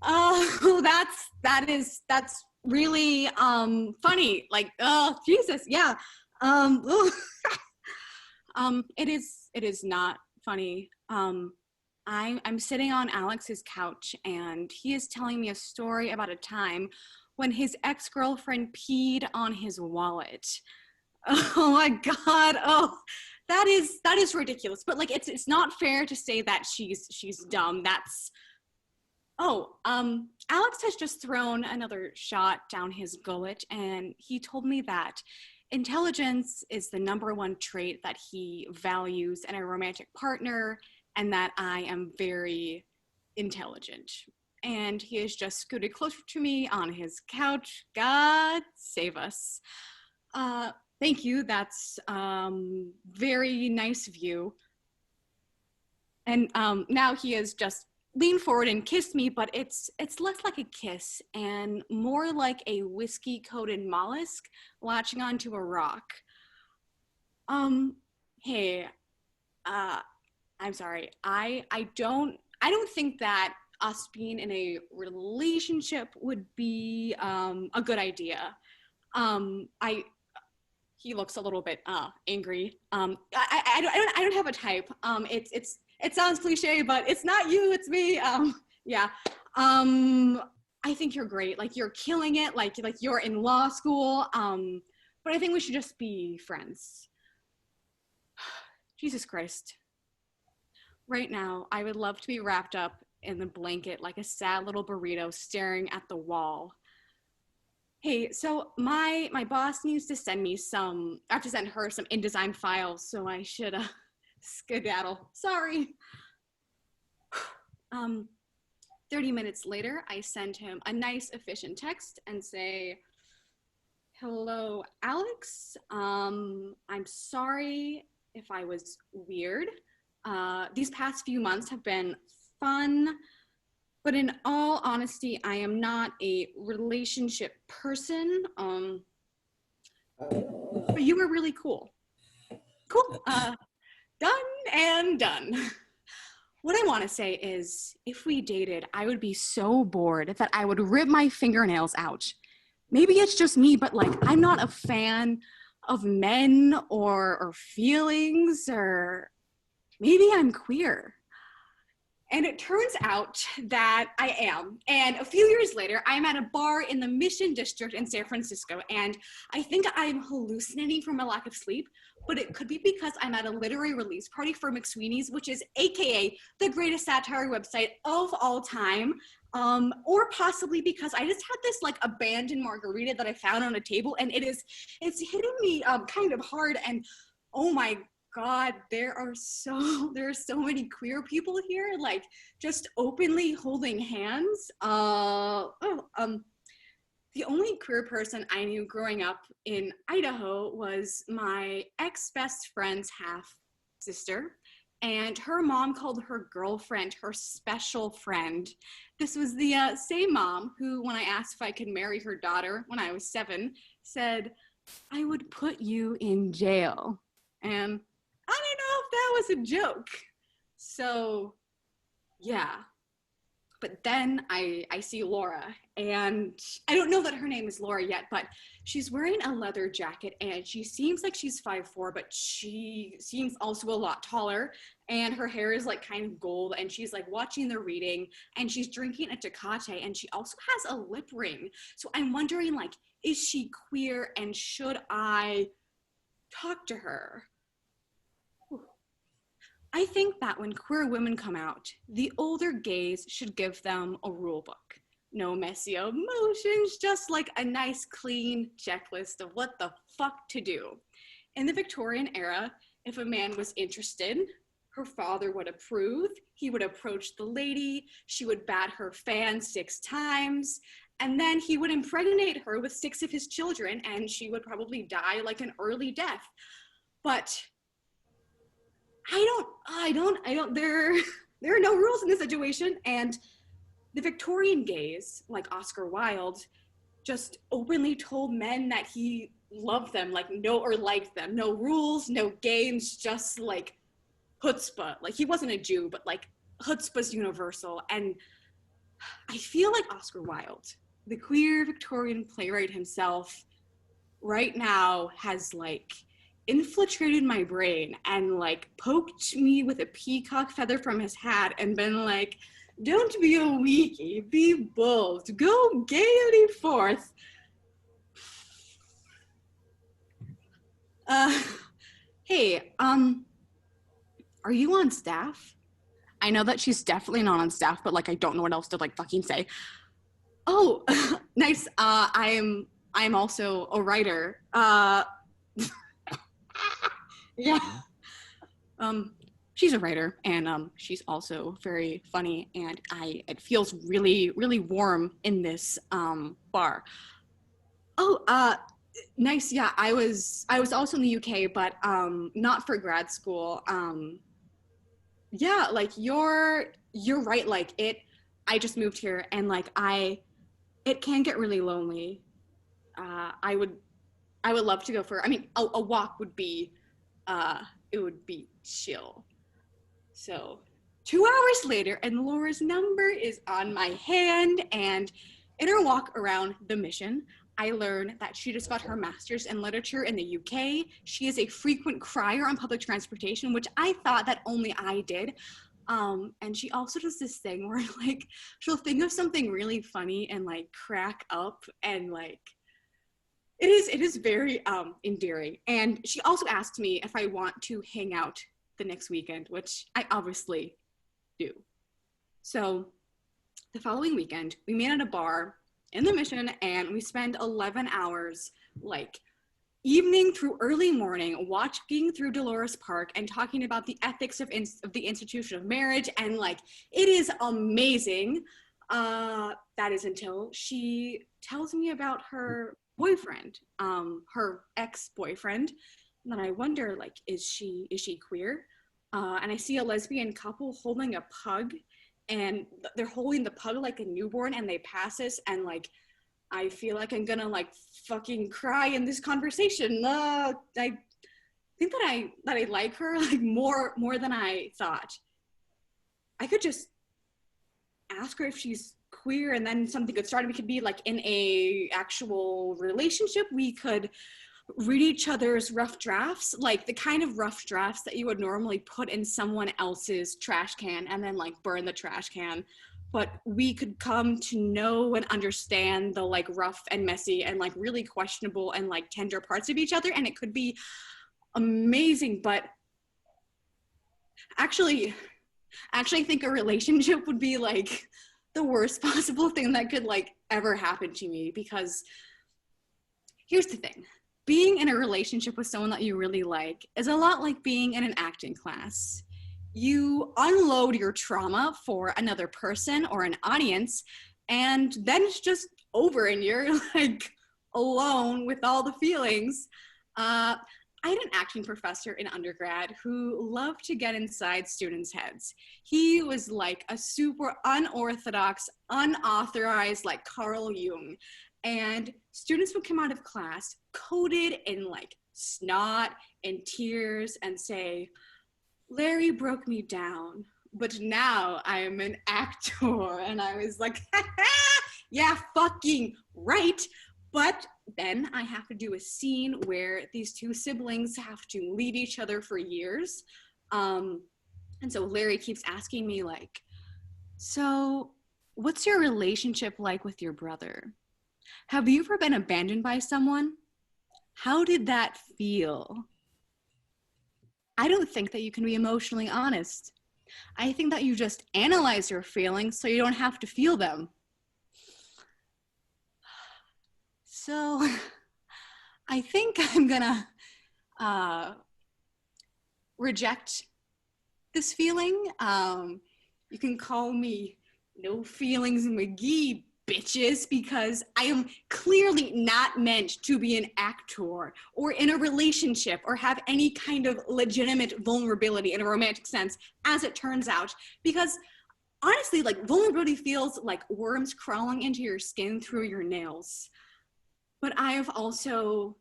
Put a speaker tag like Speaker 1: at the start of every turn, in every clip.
Speaker 1: Oh, that's really funny. Like, oh Jesus, yeah. Oh. It is not funny. I'm sitting on Alex's couch and he is telling me a story about a time when his ex-girlfriend peed on his wallet. Oh my God. Oh, that is ridiculous. But like it's not fair to say that she's dumb. Alex has just thrown another shot down his gullet, and he told me that intelligence is the number one trait that he values in a romantic partner, and that I am very intelligent. And he has just scooted closer to me on his couch. God save us. Uh, Thank you. That's very nice of you. And now he has just leaned forward and kissed me, but it's less like a kiss and more like a whiskey-coated mollusk latching onto a rock. Hey, I'm sorry. I don't think that us being in a relationship would be a good idea. I He looks a little bit angry. I don't have a type. It sounds cliche, but it's not you, it's me. Yeah. I think you're great. Like you're killing it. Like you're in law school. But I think we should just be friends. Jesus Christ. Right now, I would love to be wrapped up in the blanket like a sad little burrito staring at the wall. Hey, so my boss needs to send me some, I have to send her some InDesign files, so I should skedaddle. Sorry. 30 minutes later, I send him a nice, efficient text and say, hello, Alex. I'm sorry if I was weird. These past few months have been fun, but in all honesty, I am not a relationship person. But you were really cool. Cool. Done and done. What I want to say is, if we dated, I would be so bored that I would rip my fingernails out. Maybe it's just me, but like, I'm not a fan of men or feelings, or maybe I'm queer. And it turns out that I am. And a few years later, I'm at a bar in the Mission District in San Francisco, and I think I'm hallucinating from a lack of sleep, but it could be because I'm at a literary release party for McSweeney's, which is AKA the greatest satire website of all time. Or possibly because I just had this like abandoned margarita that I found on a table, and it's hitting me kind of hard. And oh my God, there are so many queer people here, like just openly holding hands. The only queer person I knew growing up in Idaho was my ex-best friend's half sister, and her mom called her girlfriend her special friend. This was the same mom who, when I asked if I could marry her daughter when I was 7, said, "I would put you in jail." And I don't know if that was a joke. So, yeah. But then I see Laura, and I don't know that her name is Laura yet, but she's wearing a leather jacket, and she seems like she's 5'4", but she seems also a lot taller, and her hair is like kind of gold, and she's like watching the reading, and she's drinking a Tecate, and she also has a lip ring. So I'm wondering, like, is she queer, and should I talk to her? I think that when queer women come out, the older gays should give them a rule book. No messy emotions, just like a nice clean checklist of what the fuck to do. In the Victorian era, if a man was interested, her father would approve, he would approach the lady, she would bat her fan 6 times, and then he would impregnate her with 6 of his children, and she would probably die like an early death. But there are no rules in this situation, and the Victorian gays, like Oscar Wilde, just openly told men that he loved them, like or liked them. No rules, no games, just like chutzpah. Like he wasn't a Jew, but like chutzpah's universal. And I feel like Oscar Wilde, the queer Victorian playwright himself, right now has like infiltrated my brain and like poked me with a peacock feather from his hat and been like, don't be a weakie, be bold, go gaily forth. Hey, are you on staff? I know that she's definitely not on staff, but like I don't know what else to like fucking say. Oh, nice. I'm also a writer. Yeah. She's a writer, and she's also very funny, and it feels really, really warm in this bar. Oh, nice. Yeah, I was also in the UK, but not for grad school. Yeah, like you're right. Like I just moved here, and like it can get really lonely. I would love to go for. I mean, a walk would be, it would be chill. So 2 hours later, and Laura's number is on my hand, and in her walk around the mission, I learned that she just got her master's in literature in the UK. She is a frequent crier on public transportation, which I thought that only I did. And she also does this thing where like she'll think of something really funny and like crack up, and like it is very endearing. And she also asked me if I want to hang out the next weekend, which I obviously do. So the following weekend, we meet at a bar in the mission, and we spend 11 hours, like evening through early morning, walking through Dolores Park and talking about the ethics of the institution of marriage. And like, it is amazing. That is until she tells me about her boyfriend, her ex-boyfriend. And then I wonder, like, is she queer? And I see a lesbian couple holding a pug, and they're holding the pug like a newborn, and they pass us, and like I feel like I'm gonna like fucking cry in this conversation. I think that I like her like more than I thought. I could just ask her if she's queer, and then something could start. We could be like in a actual relationship. We could read each other's rough drafts, like the kind of rough drafts that you would normally put in someone else's trash can and then like burn the trash can. But we could come to know and understand the like rough and messy and like really questionable and like tender parts of each other, and it could be amazing. But actually I think a relationship would be like the worst possible thing that could like ever happen to me, because here's the thing. Being in a relationship with someone that you really like is a lot like being in an acting class. You unload your trauma for another person or an audience, and then it's just over and you're like alone with all the feelings. I had an acting professor in undergrad who loved to get inside students' heads. He was like a super unorthodox, unauthorized, like Carl Jung. And students would come out of class coated in like snot and tears and say, Larry broke me down, but now I am an actor. And I was like, yeah, fucking right. But then I have to do a scene where these two siblings have to leave each other for years. And so Larry keeps asking me like, so what's your relationship like with your brother? Have you ever been abandoned by someone? How did that feel? I don't think that you can be emotionally honest. I think that you just analyze your feelings so you don't have to feel them. So I think I'm gonna reject this feeling. You can call me No Feelings McGee, bitches, because I am clearly not meant to be an actor or in a relationship or have any kind of legitimate vulnerability in a romantic sense, as it turns out. Because honestly, like, vulnerability feels like worms crawling into your skin through your nails. But I have also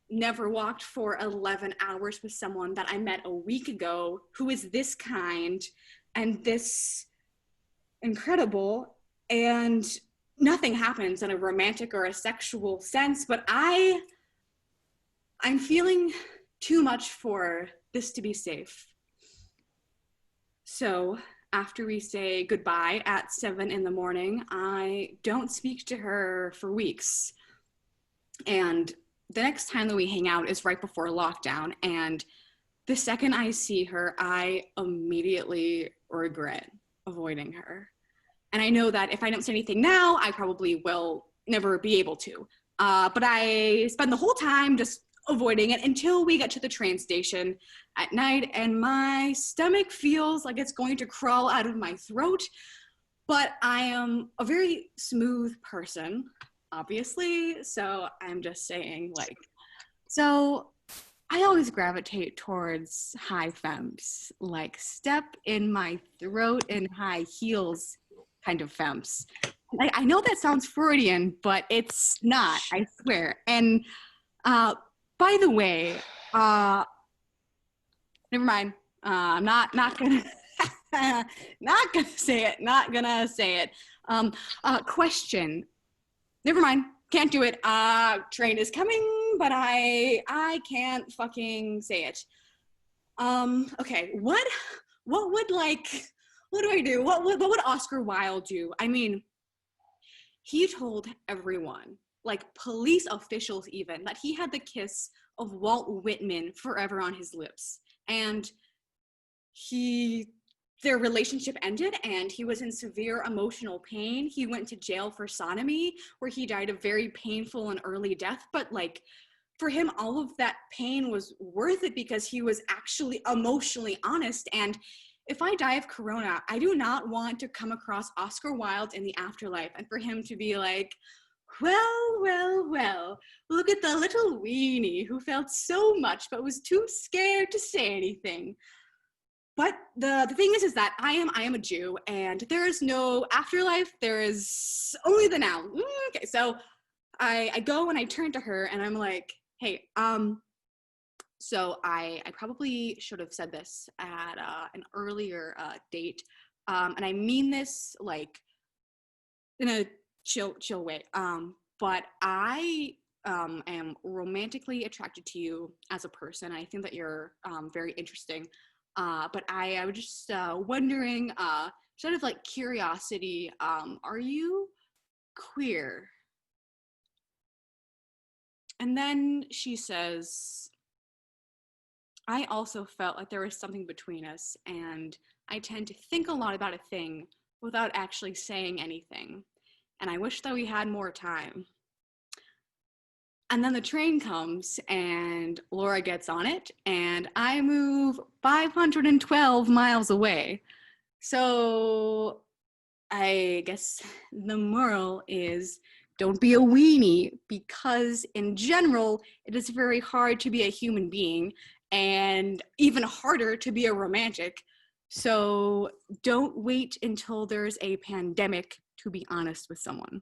Speaker 1: never walked for 11 hours with someone that I met a week ago who is this kind. and this incredible, and nothing happens in a romantic or a sexual sense, but I'm feeling too much for this to be safe. So after we say goodbye at 7 in the morning, I don't speak to her for weeks. And the next time that we hang out is right before lockdown. And the second I see her, I immediately regret avoiding her. And I know that if I don't say anything now, I probably will never be able to. But I spend the whole time just avoiding it until we get to the train station at night, and my stomach feels like it's going to crawl out of my throat. But I am a very smooth person, obviously, so I'm just saying, like, so I always gravitate towards high femmes, like step in my throat in high heels kind of femmes. I know that sounds Freudian, but it's not, I swear. And by the way, never mind. I'm not gonna not gonna say it. Not gonna say it. Question. Never mind. Can't do it. Train is coming, but I can't fucking say it. Okay. What would what do I do? What would Oscar Wilde do? I mean, he told everyone, like police officials even, that he had the kiss of Walt Whitman forever on his lips. And their relationship ended and he was in severe emotional pain. He went to jail for sodomy, where he died a very painful and early death. But like, for him, all of that pain was worth it because he was actually emotionally honest. And if I die of corona, I do not want to come across Oscar Wilde in the afterlife and for him to be like, well, look at the little weenie who felt so much but was too scared to say anything. But the thing is that I am a Jew, and there is no afterlife. There is only the now. Okay, so I go and I turn to her and I'm like, hey, so I probably should have said this at an earlier date, and I mean this like in a chill way. But I am romantically attracted to you as a person. I think that you're very interesting. But I was just wondering, sort of like curiosity, are you queer? And then she says, I also felt like there was something between us, and I tend to think a lot about a thing without actually saying anything. And I wish that we had more time. And then the train comes and Laura gets on it and I move 512 miles away. So I guess the moral is don't be a weenie, because in general, it is very hard to be a human being and even harder to be a romantic. So don't wait until there's a pandemic to be honest with someone.